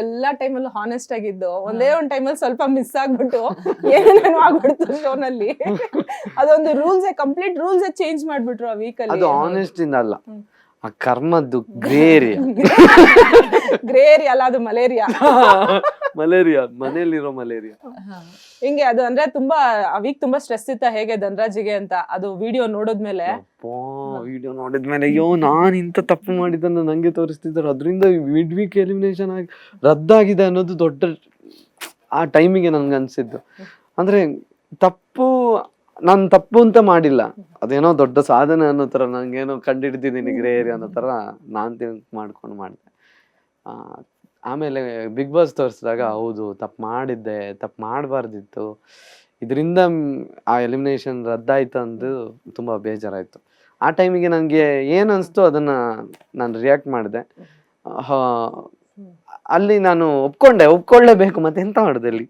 ಎಲ್ಲಾ ಟೈಮಲ್ಲೂ ಹಾನೆಸ್ಟ್ ಆಗಿದ್ದು, ಒಂದೇ ಒಂದ್ ಟೈಮಲ್ಲಿ ಸ್ವಲ್ಪ ಮಿಸ್ ಆಗ್ಬಿಟ್ಟು ಏನೇನೋ ಆಗ್ಬಿಡ್ತು ಶೋನಲ್ಲಿ. ಅದೊಂದು ಕಂಪ್ಲೀಟ್ ರೂಲ್ಸ್ ಚೇಂಜ್ ಮಾಡ್ಬಿಟ್ರು ಆ ವೀಕ್ ಅಲ್ಲಿ. ಅದು ಆನೆಸ್ಟ್ ಇಂದ ಅಲ್ಲ, ಆ ಕರ್ಮದ್ದು ಗ್ರೇ ಏರಿಯಾ. ಗ್ರೇ ಏರಿಯಾ ಅಲ್ಲ, ಅದು ಮಲೇರಿಯಾ. Malaria, ಮನೇಲಿರೋ malaria. ಹಿಂಗೆ ಅದು ಅಂದ್ರೆ ತುಂಬಾ ಆ ವೀಕ್ ತುಂಬಾ ಸ್ಟ್ರೆಸ್ ಇತ್ತ ಹೇಗೆ ಧನರಾಜಿಗೆ ಅಂತ ಅದು ವಿಡಿಯೋ ನೋಡಿದ್ಮೇಲೆ? ವಿಡಿಯೋ ನೋಡಿದ್ಮೇಲೆ ಅಯ್ಯೋ ನಾನ್ ಇಂತ ತಪ್ಪು ಮಾಡಿದ್ದನ್ನ ನಂಗೆ ತೋರಿಸ್ತಿದ್ದಾರೆ, ಅದರಿಂದ ಮಿಡ್ ವೀಕ್ ಎಲಿಮಿನೇಷನ್ ಆಗಿ ರದ್ದಾಗಿದೆ ಅನ್ನೋದು ದೊಡ್ಡ ಆ ಟೈಮಿಗೆ ನನ್ಗೆ ಅನ್ಸಿದ್ದು. ಅಂದ್ರೆ ನಾನು ತಪ್ಪು ಅಂತ ಮಾಡಿಲ್ಲ, ಅದೇನೋ ದೊಡ್ಡ ಸಾಧನೆ ಅನ್ನೋ ತರ ನಂಗೇನೋ ಕಂಡಿಡ್ದಿದ್ದೀನಿ ಗ್ರೇ ಏರಿಯಾ ಅನ್ನೋ ತರ ನಾನ್ ಥಿಂಕ್ ಮಾಡ್ಕೊಂಡು ಮಾಡಿದೆ. ಆಮೇಲೆ ಬಿಗ್ ಬಾಸ್ ತೋರಿಸಿದಾಗ ಹೌದು ತಪ್ಪು ಮಾಡಿದ್ದೆ, ತಪ್ಪು ಮಾಡಬಾರ್ದಿತ್ತು, ಇದರಿಂದ ಆ ಎಲಿಮಿನೇಷನ್ ರದ್ದಾಯ್ತು ಅಂದು ತುಂಬ ಬೇಜಾರಾಯಿತು. ಆ ಟೈಮಿಗೆ ನನಗೆ ಏನು ಅನಿಸ್ತು ಅದನ್ನು ನಾನು ರಿಯಾಕ್ಟ್ ಮಾಡಿದೆ. ಅಲ್ಲಿ ನಾನು ಒಪ್ಕೊಳ್ಳೇಬೇಕು, ಮತ್ತೆ ಎಂತ ಮಾಡೋದು ಅಲ್ಲಿ.